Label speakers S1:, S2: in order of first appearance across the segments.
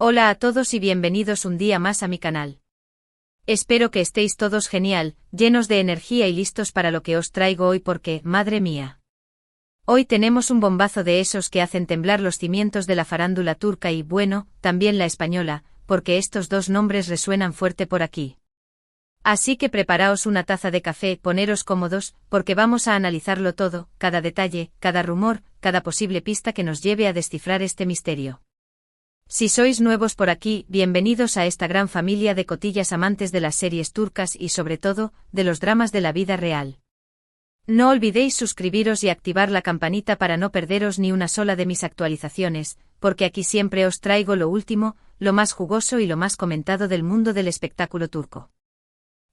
S1: Hola a todos y bienvenidos un día más a mi canal. Espero que estéis todos genial, llenos de energía y listos para lo que os traigo hoy porque, madre mía. Hoy tenemos un bombazo de esos que hacen temblar los cimientos de la farándula turca y, bueno, también la española, porque estos dos nombres resuenan fuerte por aquí. Así que preparaos una taza de café, poneros cómodos, porque vamos a analizarlo todo, cada detalle, cada rumor, cada posible pista que nos lleve a descifrar este misterio. Si sois nuevos por aquí, bienvenidos a esta gran familia de cotillas amantes de las series turcas y sobre todo, de los dramas de la vida real. No olvidéis suscribiros y activar la campanita para no perderos ni una sola de mis actualizaciones, porque aquí siempre os traigo lo último, lo más jugoso y lo más comentado del mundo del espectáculo turco.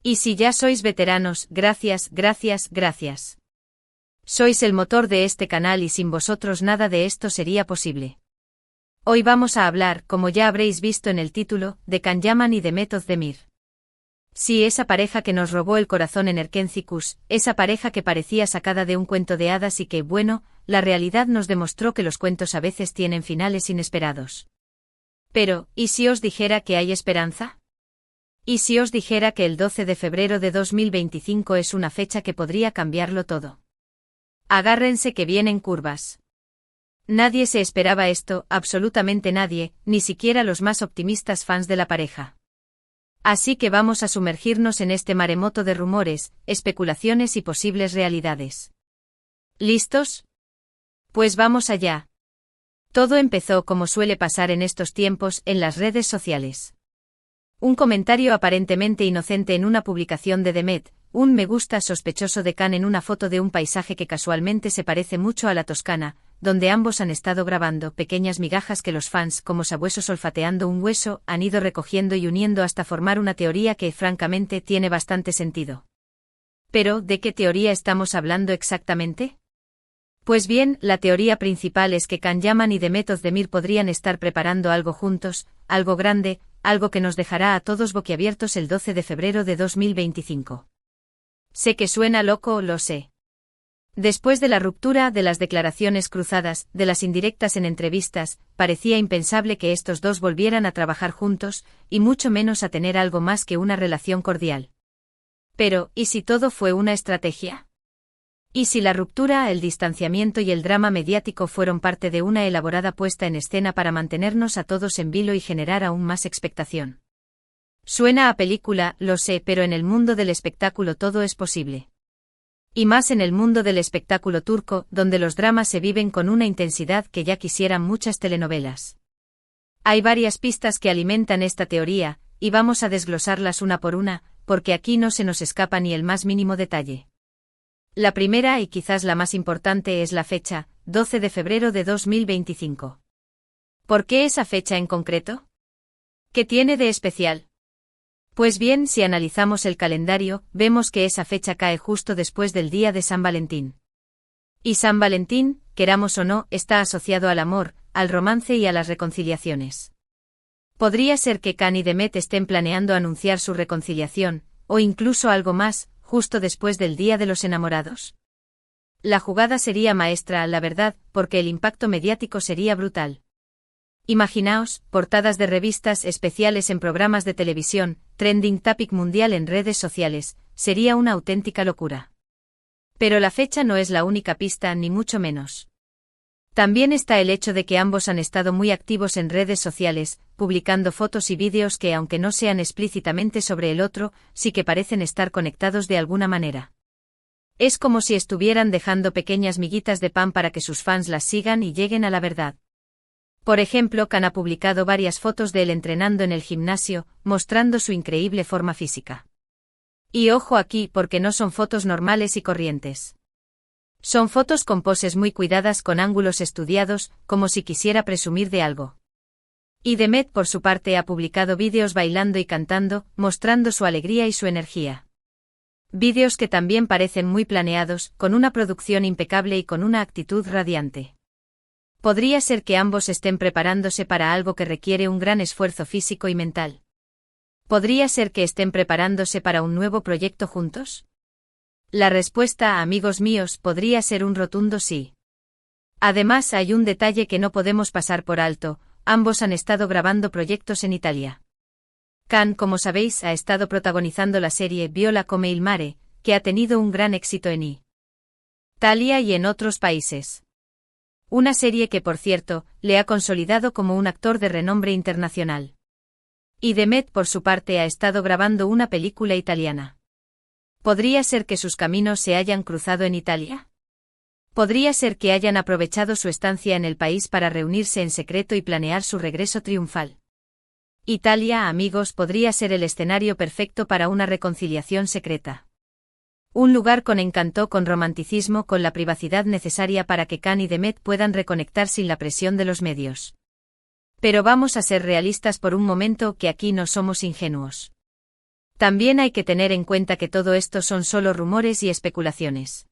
S1: Y si ya sois veteranos, gracias. Sois el motor de este canal y sin vosotros nada de esto sería posible. Hoy vamos a hablar, como ya habréis visto en el título, de Can Yaman y Demet Özdemir. Sí, esa pareja que nos robó el corazón en Erkenci-Kuş, esa pareja que parecía sacada de un cuento de hadas y que, bueno, la realidad nos demostró que los cuentos a veces tienen finales inesperados. Pero, ¿y si os dijera que hay esperanza? ¿Y si os dijera que el 12 de febrero de 2025 es una fecha que podría cambiarlo todo? Agárrense que vienen curvas. Nadie se esperaba esto, absolutamente nadie, ni siquiera los más optimistas fans de la pareja. Así que vamos a sumergirnos en este maremoto de rumores, especulaciones y posibles realidades. ¿Listos? Pues vamos allá. Todo empezó como suele pasar en estos tiempos, en las redes sociales. Un comentario aparentemente inocente en una publicación de Demet, un me gusta sospechoso de Can en una foto de un paisaje que casualmente se parece mucho a la Toscana, donde ambos han estado grabando pequeñas migajas que los fans, como sabuesos olfateando un hueso, han ido recogiendo y uniendo hasta formar una teoría que, francamente, tiene bastante sentido. Pero, ¿de qué teoría estamos hablando exactamente? Pues bien, la teoría principal es que Can Yaman y Demet Özdemir podrían estar preparando algo juntos, algo grande, algo que nos dejará a todos boquiabiertos el 12 de febrero de 2025. Sé que suena loco, lo sé. Después de la ruptura, de las declaraciones cruzadas, de las indirectas en entrevistas, parecía impensable que estos dos volvieran a trabajar juntos, y mucho menos a tener algo más que una relación cordial. Pero, ¿y si todo fue una estrategia? ¿Y si la ruptura, el distanciamiento y el drama mediático fueron parte de una elaborada puesta en escena para mantenernos a todos en vilo y generar aún más expectación? Suena a película, lo sé, pero en el mundo del espectáculo todo es posible. Y más en el mundo del espectáculo turco, donde los dramas se viven con una intensidad que ya quisieran muchas telenovelas. Hay varias pistas que alimentan esta teoría, y vamos a desglosarlas una por una, porque aquí no se nos escapa ni el más mínimo detalle. La primera y quizás la más importante es la fecha, 12 de febrero de 2025. ¿Por qué esa fecha en concreto? ¿Qué tiene de especial? Pues bien, si analizamos el calendario, vemos que esa fecha cae justo después del día de San Valentín. Y San Valentín, queramos o no, está asociado al amor, al romance y a las reconciliaciones. Podría ser que Can y Demet estén planeando anunciar su reconciliación, o incluso algo más, justo después del Día de los Enamorados. La jugada sería maestra, la verdad, porque el impacto mediático sería brutal. Imaginaos, portadas de revistas especiales en programas de televisión, trending topic mundial en redes sociales, sería una auténtica locura. Pero la fecha no es la única pista, ni mucho menos. También está el hecho de que ambos han estado muy activos en redes sociales, publicando fotos y vídeos que, aunque no sean explícitamente sobre el otro, sí que parecen estar conectados de alguna manera. Es como si estuvieran dejando pequeñas miguitas de pan para que sus fans las sigan y lleguen a la verdad. Por ejemplo, Can ha publicado varias fotos de él entrenando en el gimnasio, mostrando su increíble forma física. Y ojo aquí, porque no son fotos normales y corrientes. Son fotos con poses muy cuidadas, con ángulos estudiados, como si quisiera presumir de algo. Y Demet, por su parte, ha publicado vídeos bailando y cantando, mostrando su alegría y su energía. Vídeos que también parecen muy planeados, con una producción impecable y con una actitud radiante. ¿Podría ser que ambos estén preparándose para algo que requiere un gran esfuerzo físico y mental? ¿Podría ser que estén preparándose para un nuevo proyecto juntos? La respuesta, amigos míos, podría ser un rotundo sí. Además, hay un detalle que no podemos pasar por alto, ambos han estado grabando proyectos en Italia. Can, como sabéis, ha estado protagonizando la serie Viola come il mare, que ha tenido un gran éxito en Italia y en otros países. Una serie que, por cierto, le ha consolidado como un actor de renombre internacional. Y Demet, por su parte, ha estado grabando una película italiana. ¿Podría ser que sus caminos se hayan cruzado en Italia? ¿Podría ser que hayan aprovechado su estancia en el país para reunirse en secreto y planear su regreso triunfal? Italia, amigos, podría ser el escenario perfecto para una reconciliación secreta. Un lugar con encanto, con romanticismo, con la privacidad necesaria para que Can y Demet puedan reconectar sin la presión de los medios. Pero vamos a ser realistas por un momento, que aquí no somos ingenuos. También hay que tener en cuenta que todo esto son solo rumores y especulaciones.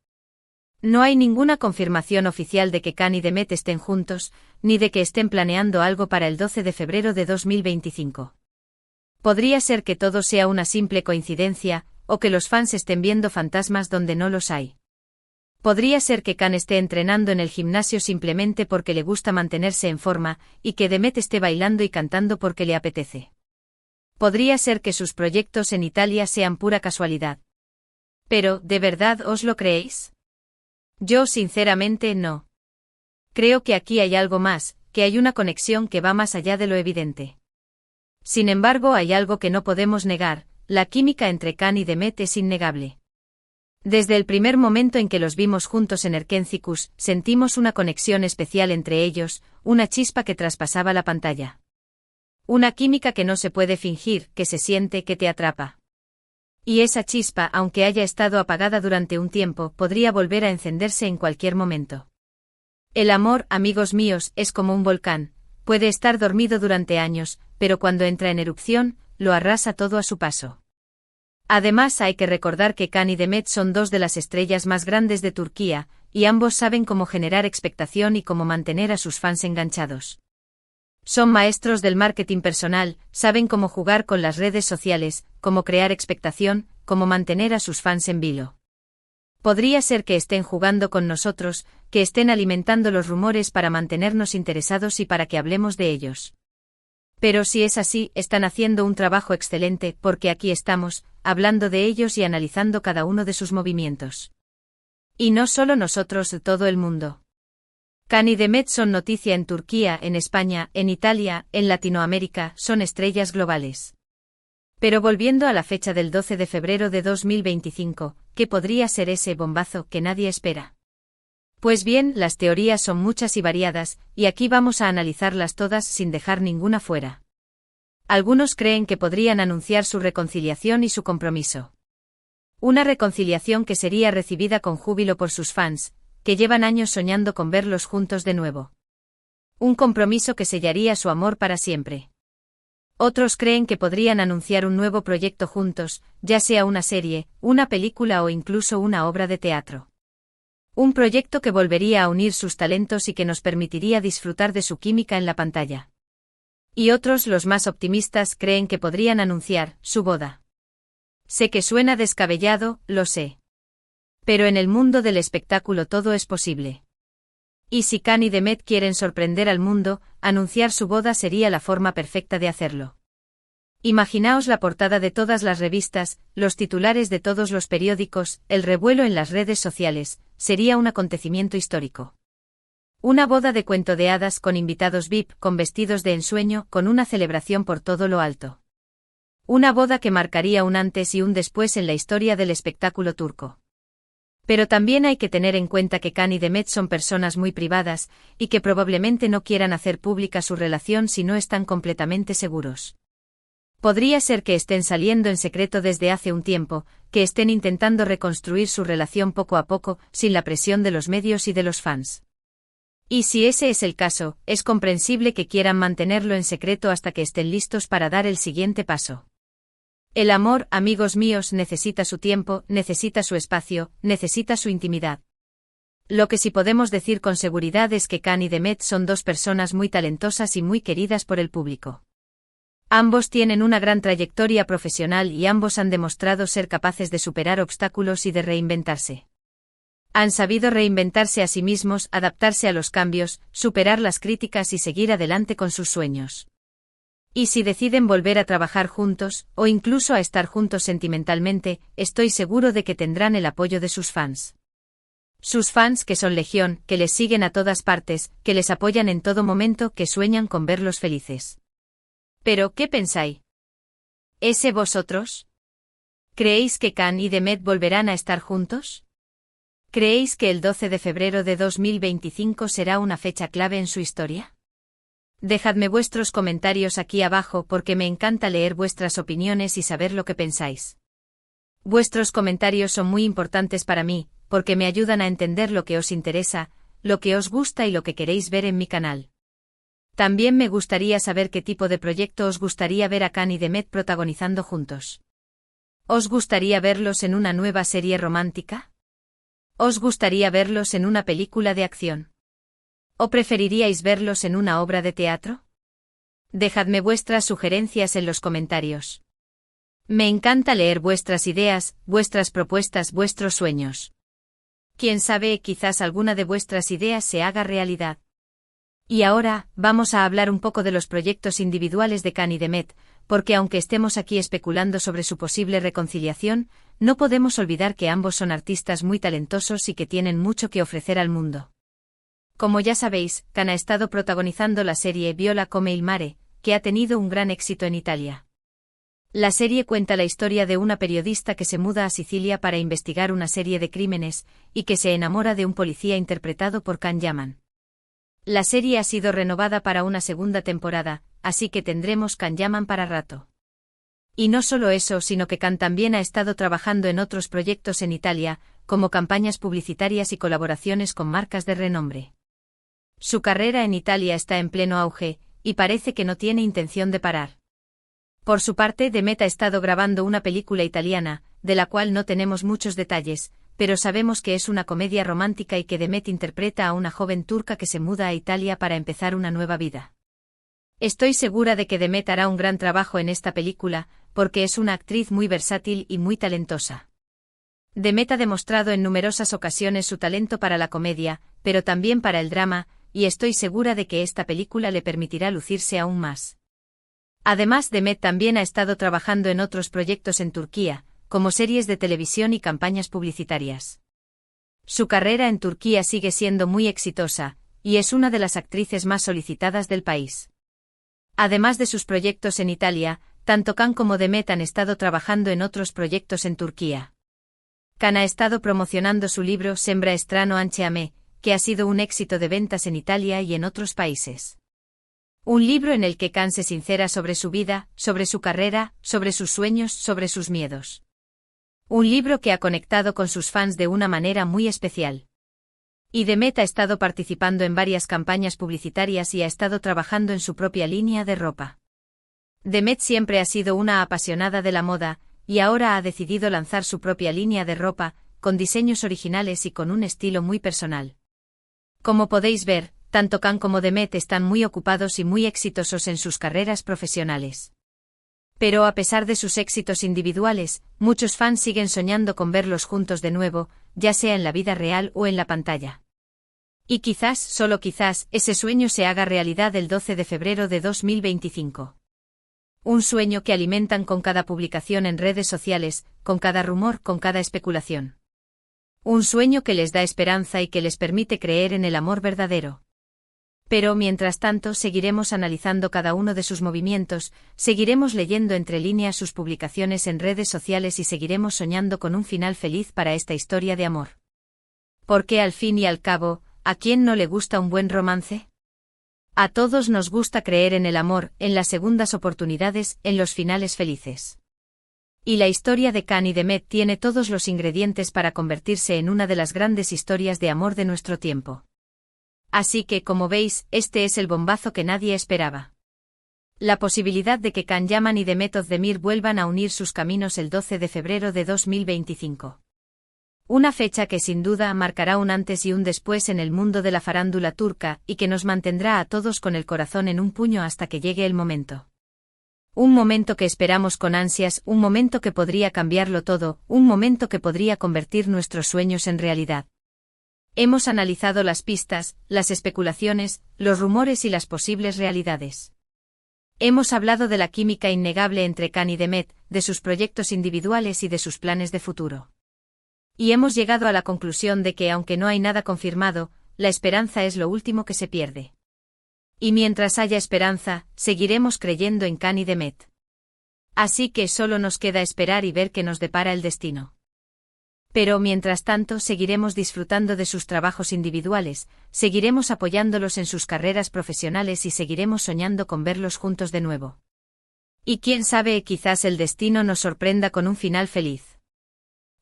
S1: No hay ninguna confirmación oficial de que Can y Demet estén juntos, ni de que estén planeando algo para el 12 de febrero de 2025. Podría ser que todo sea una simple coincidencia, o que los fans estén viendo fantasmas donde no los hay. Podría ser que Can esté entrenando en el gimnasio simplemente porque le gusta mantenerse en forma, y que Demet esté bailando y cantando porque le apetece. Podría ser que sus proyectos en Italia sean pura casualidad. Pero, ¿de verdad os lo creéis? Yo sinceramente no. Creo que aquí hay algo más, que hay una conexión que va más allá de lo evidente. Sin embargo, hay algo que no podemos negar, la química entre Can y Demet es innegable. Desde el primer momento en que los vimos juntos en Erkencicus, sentimos una conexión especial entre ellos, una chispa que traspasaba la pantalla. Una química que no se puede fingir, que se siente, que te atrapa. Y esa chispa, aunque haya estado apagada durante un tiempo, podría volver a encenderse en cualquier momento. El amor, amigos míos, es como un volcán, puede estar dormido durante años, pero cuando entra en erupción, lo arrasa todo a su paso. Además, hay que recordar que Can y Demet son dos de las estrellas más grandes de Turquía, y ambos saben cómo generar expectación y cómo mantener a sus fans enganchados. Son maestros del marketing personal, saben cómo jugar con las redes sociales, cómo crear expectación, cómo mantener a sus fans en vilo. Podría ser que estén jugando con nosotros, que estén alimentando los rumores para mantenernos interesados y para que hablemos de ellos. Pero si es así, están haciendo un trabajo excelente, porque aquí estamos, hablando de ellos y analizando cada uno de sus movimientos. Y no solo nosotros, todo el mundo. Can y Demet son noticia en Turquía, en España, en Italia, en Latinoamérica, son estrellas globales. Pero volviendo a la fecha del 12 de febrero de 2025, ¿qué podría ser ese bombazo que nadie espera? Pues bien, las teorías son muchas y variadas, y aquí vamos a analizarlas todas sin dejar ninguna fuera. Algunos creen que podrían anunciar su reconciliación y su compromiso. Una reconciliación que sería recibida con júbilo por sus fans, que llevan años soñando con verlos juntos de nuevo. Un compromiso que sellaría su amor para siempre. Otros creen que podrían anunciar un nuevo proyecto juntos, ya sea una serie, una película o incluso una obra de teatro. Un proyecto que volvería a unir sus talentos y que nos permitiría disfrutar de su química en la pantalla. Y otros, los más optimistas, creen que podrían anunciar su boda. Sé que suena descabellado, lo sé. Pero en el mundo del espectáculo todo es posible. Y si Can y Demet quieren sorprender al mundo, anunciar su boda sería la forma perfecta de hacerlo. Imaginaos la portada de todas las revistas, los titulares de todos los periódicos, el revuelo en las redes sociales, sería un acontecimiento histórico. Una boda de cuento de hadas con invitados VIP, con vestidos de ensueño, con una celebración por todo lo alto. Una boda que marcaría un antes y un después en la historia del espectáculo turco. Pero también hay que tener en cuenta que Can y Demet son personas muy privadas, y que probablemente no quieran hacer pública su relación si no están completamente seguros. Podría ser que estén saliendo en secreto desde hace un tiempo, que estén intentando reconstruir su relación poco a poco, sin la presión de los medios y de los fans. Y si ese es el caso, es comprensible que quieran mantenerlo en secreto hasta que estén listos para dar el siguiente paso. El amor, amigos míos, necesita su tiempo, necesita su espacio, necesita su intimidad. Lo que sí podemos decir con seguridad es que Can y Demet son dos personas muy talentosas y muy queridas por el público. Ambos tienen una gran trayectoria profesional y ambos han demostrado ser capaces de superar obstáculos y de reinventarse. Han sabido reinventarse a sí mismos, adaptarse a los cambios, superar las críticas y seguir adelante con sus sueños. Y si deciden volver a trabajar juntos, o incluso a estar juntos sentimentalmente, estoy seguro de que tendrán el apoyo de sus fans. Sus fans que son legión, que les siguen a todas partes, que les apoyan en todo momento, que sueñan con verlos felices. Pero, ¿qué pensáis? ¿Ese vosotros? ¿Creéis que Can y Demet volverán a estar juntos? ¿Creéis que el 12 de febrero de 2025 será una fecha clave en su historia? Dejadme vuestros comentarios aquí abajo porque me encanta leer vuestras opiniones y saber lo que pensáis. Vuestros comentarios son muy importantes para mí, porque me ayudan a entender lo que os interesa, lo que os gusta y lo que queréis ver en mi canal. También me gustaría saber qué tipo de proyecto os gustaría ver a Can y Demet protagonizando juntos. ¿Os gustaría verlos en una nueva serie romántica? ¿Os gustaría verlos en una película de acción? ¿O preferiríais verlos en una obra de teatro? Dejadme vuestras sugerencias en los comentarios. Me encanta leer vuestras ideas, vuestras propuestas, vuestros sueños. Quién sabe, quizás alguna de vuestras ideas se haga realidad. Y ahora, vamos a hablar un poco de los proyectos individuales de Can y Demet, porque aunque estemos aquí especulando sobre su posible reconciliación, no podemos olvidar que ambos son artistas muy talentosos y que tienen mucho que ofrecer al mundo. Como ya sabéis, Can ha estado protagonizando la serie Viola come il mare, que ha tenido un gran éxito en Italia. La serie cuenta la historia de una periodista que se muda a Sicilia para investigar una serie de crímenes, y que se enamora de un policía interpretado por Can Yaman. La serie ha sido renovada para una segunda temporada, así que tendremos Can Yaman para rato. Y no solo eso, sino que Can también ha estado trabajando en otros proyectos en Italia, como campañas publicitarias y colaboraciones con marcas de renombre. Su carrera en Italia está en pleno auge, y parece que no tiene intención de parar. Por su parte, Demet ha estado grabando una película italiana, de la cual no tenemos muchos detalles, pero sabemos que es una comedia romántica y que Demet interpreta a una joven turca que se muda a Italia para empezar una nueva vida. Estoy segura de que Demet hará un gran trabajo en esta película, porque es una actriz muy versátil y muy talentosa. Demet ha demostrado en numerosas ocasiones su talento para la comedia, pero también para el drama, y estoy segura de que esta película le permitirá lucirse aún más. Además, Demet también ha estado trabajando en otros proyectos en Turquía, como series de televisión y campañas publicitarias. Su carrera en Turquía sigue siendo muy exitosa, y es una de las actrices más solicitadas del país. Además de sus proyectos en Italia, tanto Can como Demet han estado trabajando en otros proyectos en Turquía. Can ha estado promocionando su libro Sembra Strano Anche a me, que ha sido un éxito de ventas en Italia y en otros países. Un libro en el que Can se sincera sobre su vida, sobre su carrera, sobre sus sueños, sobre sus miedos. Un libro que ha conectado con sus fans de una manera muy especial. Y Demet ha estado participando en varias campañas publicitarias y ha estado trabajando en su propia línea de ropa. Demet siempre ha sido una apasionada de la moda, y ahora ha decidido lanzar su propia línea de ropa, con diseños originales y con un estilo muy personal. Como podéis ver, tanto Can como Demet están muy ocupados y muy exitosos en sus carreras profesionales. Pero a pesar de sus éxitos individuales, muchos fans siguen soñando con verlos juntos de nuevo, ya sea en la vida real o en la pantalla. Y quizás, solo quizás, ese sueño se haga realidad el 12 de febrero de 2025. Un sueño que alimentan con cada publicación en redes sociales, con cada rumor, con cada especulación. Un sueño que les da esperanza y que les permite creer en el amor verdadero. Pero mientras tanto seguiremos analizando cada uno de sus movimientos, seguiremos leyendo entre líneas sus publicaciones en redes sociales y seguiremos soñando con un final feliz para esta historia de amor. Porque al fin y al cabo, ¿a quién no le gusta un buen romance? A todos nos gusta creer en el amor, en las segundas oportunidades, en los finales felices. Y la historia de Can y Demet tiene todos los ingredientes para convertirse en una de las grandes historias de amor de nuestro tiempo. Así que, como veis, este es el bombazo que nadie esperaba. La posibilidad de que Can Yaman y Demet Özdemir vuelvan a unir sus caminos el 12 de febrero de 2025. Una fecha que sin duda marcará un antes y un después en el mundo de la farándula turca y que nos mantendrá a todos con el corazón en un puño hasta que llegue el momento. Un momento que esperamos con ansias, un momento que podría cambiarlo todo, un momento que podría convertir nuestros sueños en realidad. Hemos analizado las pistas, las especulaciones, los rumores y las posibles realidades. Hemos hablado de la química innegable entre Khan y Demet, de sus proyectos individuales y de sus planes de futuro. Y hemos llegado a la conclusión de que, aunque no hay nada confirmado, la esperanza es lo último que se pierde. Y mientras haya esperanza, seguiremos creyendo en Khan y Demet. Así que solo nos queda esperar y ver qué nos depara el destino. Pero mientras tanto seguiremos disfrutando de sus trabajos individuales, seguiremos apoyándolos en sus carreras profesionales y seguiremos soñando con verlos juntos de nuevo. Y quién sabe, quizás el destino nos sorprenda con un final feliz.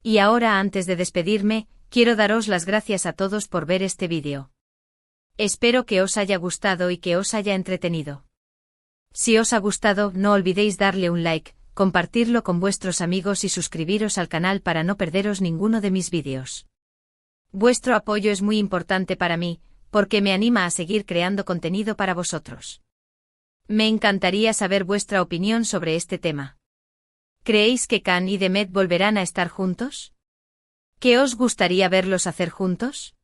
S1: Y ahora, antes de despedirme, quiero daros las gracias a todos por ver este vídeo. Espero que os haya gustado y que os haya entretenido. Si os ha gustado, no olvidéis darle un like, compartirlo con vuestros amigos y suscribiros al canal para no perderos ninguno de mis vídeos. Vuestro apoyo es muy importante para mí, porque me anima a seguir creando contenido para vosotros. Me encantaría saber vuestra opinión sobre este tema. ¿Creéis que Khan y Demet volverán a estar juntos? ¿Qué os gustaría verlos hacer juntos?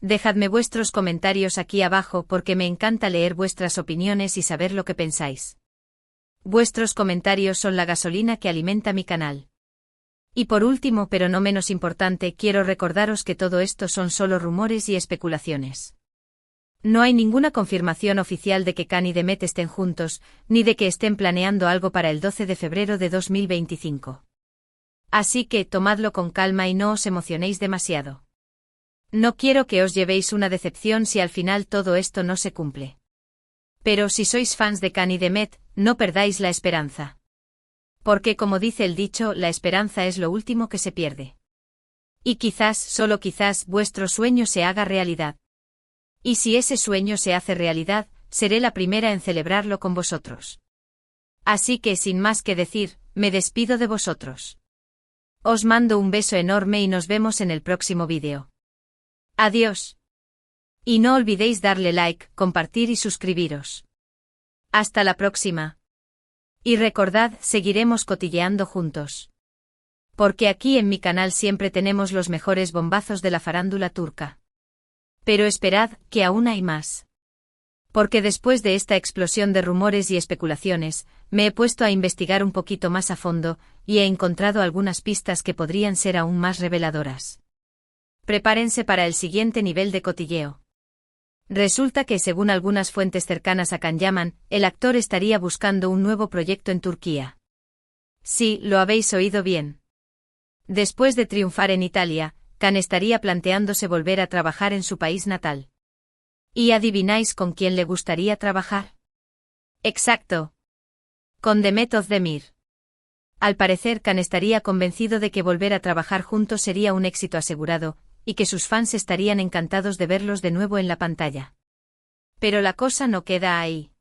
S1: Dejadme vuestros comentarios aquí abajo porque me encanta leer vuestras opiniones y saber lo que pensáis. Vuestros comentarios son la gasolina que alimenta mi canal. Y por último, pero no menos importante, quiero recordaros que todo esto son solo rumores y especulaciones. No hay ninguna confirmación oficial de que Khan y Demet estén juntos, ni de que estén planeando algo para el 12 de febrero de 2025. Así que tomadlo con calma y no os emocionéis demasiado. No quiero que os llevéis una decepción si al final todo esto no se cumple. Pero si sois fans de Khan y Demet, no perdáis la esperanza. Porque como dice el dicho, la esperanza es lo último que se pierde. Y quizás, solo quizás, vuestro sueño se haga realidad. Y si ese sueño se hace realidad, seré la primera en celebrarlo con vosotros. Así que sin más que decir, me despido de vosotros. Os mando un beso enorme y nos vemos en el próximo vídeo. Adiós. Y no olvidéis darle like, compartir y suscribiros. Hasta la próxima. Y recordad, seguiremos cotilleando juntos. Porque aquí en mi canal siempre tenemos los mejores bombazos de la farándula turca. Pero esperad, que aún hay más. Porque después de esta explosión de rumores y especulaciones, me he puesto a investigar un poquito más a fondo, y he encontrado algunas pistas que podrían ser aún más reveladoras. Prepárense para el siguiente nivel de cotilleo. Resulta que según algunas fuentes cercanas a Can Yaman, el actor estaría buscando un nuevo proyecto en Turquía. Sí, lo habéis oído bien. Después de triunfar en Italia, Khan estaría planteándose volver a trabajar en su país natal. ¿Y adivináis con quién le gustaría trabajar? Exacto. Con Demet Özdemir. Al parecer, Khan estaría convencido de que volver a trabajar juntos sería un éxito asegurado, y que sus fans estarían encantados de verlos de nuevo en la pantalla. Pero la cosa no queda ahí.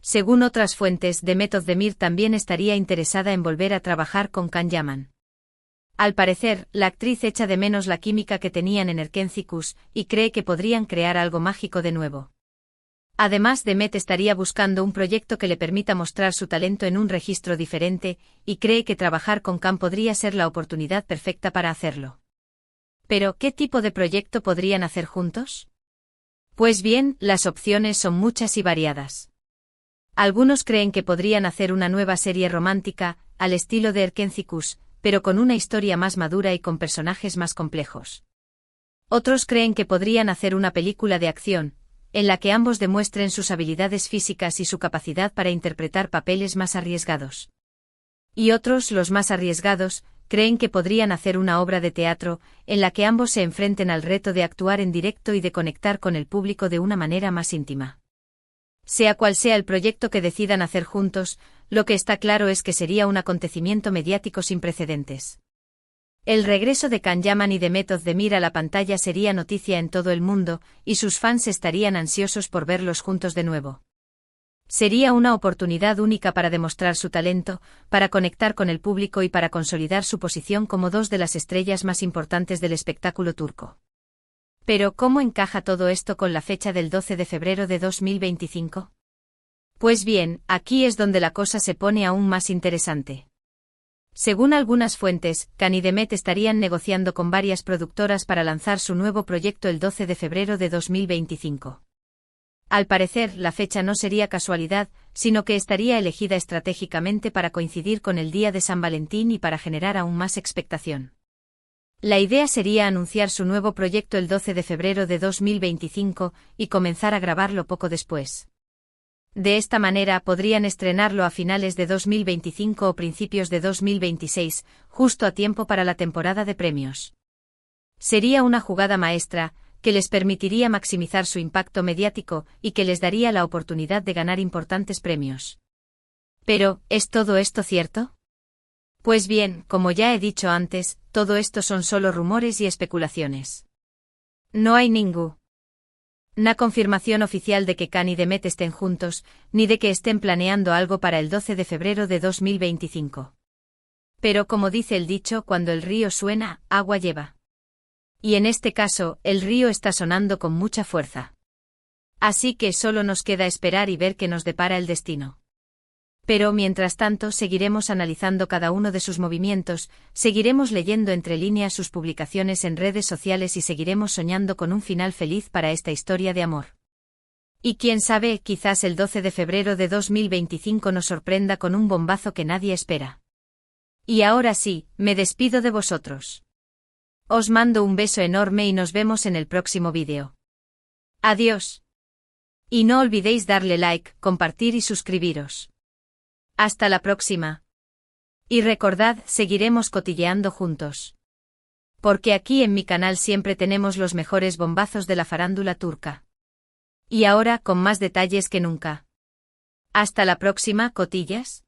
S1: Según otras fuentes, Demet Özdemir también estaría interesada en volver a trabajar con Can Yaman. Al parecer, la actriz echa de menos la química que tenían en Erkencikus, y cree que podrían crear algo mágico de nuevo. Además, Demet estaría buscando un proyecto que le permita mostrar su talento en un registro diferente, y cree que trabajar con Khan podría ser la oportunidad perfecta para hacerlo. Pero, ¿qué tipo de proyecto podrían hacer juntos? Pues bien, las opciones son muchas y variadas. Algunos creen que podrían hacer una nueva serie romántica, al estilo de Erkencikus, pero con una historia más madura y con personajes más complejos. Otros creen que podrían hacer una película de acción, en la que ambos demuestren sus habilidades físicas y su capacidad para interpretar papeles más arriesgados. Y otros, los más arriesgados, creen que podrían hacer una obra de teatro, en la que ambos se enfrenten al reto de actuar en directo y de conectar con el público de una manera más íntima. Sea cual sea el proyecto que decidan hacer juntos, lo que está claro es que sería un acontecimiento mediático sin precedentes. El regreso de Can Yaman y Demet Özdemir a la pantalla sería noticia en todo el mundo, y sus fans estarían ansiosos por verlos juntos de nuevo. Sería una oportunidad única para demostrar su talento, para conectar con el público y para consolidar su posición como dos de las estrellas más importantes del espectáculo turco. Pero, ¿cómo encaja todo esto con la fecha del 12 de febrero de 2025? Pues bien, aquí es donde la cosa se pone aún más interesante. Según algunas fuentes, Can y Demet estarían negociando con varias productoras para lanzar su nuevo proyecto el 12 de febrero de 2025. Al parecer, la fecha no sería casualidad, sino que estaría elegida estratégicamente para coincidir con el día de San Valentín y para generar aún más expectación. La idea sería anunciar su nuevo proyecto el 12 de febrero de 2025 y comenzar a grabarlo poco después. De esta manera podrían estrenarlo a finales de 2025 o principios de 2026, justo a tiempo para la temporada de premios. Sería una jugada maestra, que les permitiría maximizar su impacto mediático y que les daría la oportunidad de ganar importantes premios. Pero, ¿es todo esto cierto? Pues bien, como ya he dicho antes, todo esto son solo rumores y especulaciones. No hay ninguna confirmación oficial de que Can y Demet estén juntos, ni de que estén planeando algo para el 12 de febrero de 2025. Pero como dice el dicho, cuando el río suena, agua lleva. Y en este caso, el río está sonando con mucha fuerza. Así que solo nos queda esperar y ver qué nos depara el destino. Pero mientras tanto seguiremos analizando cada uno de sus movimientos, seguiremos leyendo entre líneas sus publicaciones en redes sociales y seguiremos soñando con un final feliz para esta historia de amor. Y quién sabe, quizás el 12 de febrero de 2025 nos sorprenda con un bombazo que nadie espera. Y ahora sí, me despido de vosotros. Os mando un beso enorme y nos vemos en el próximo vídeo. Adiós. Y no olvidéis darle like, compartir y suscribiros. Hasta la próxima. Y recordad, seguiremos cotilleando juntos. Porque aquí en mi canal siempre tenemos los mejores bombazos de la farándula turca. Y ahora con más detalles que nunca. Hasta la próxima, cotillas.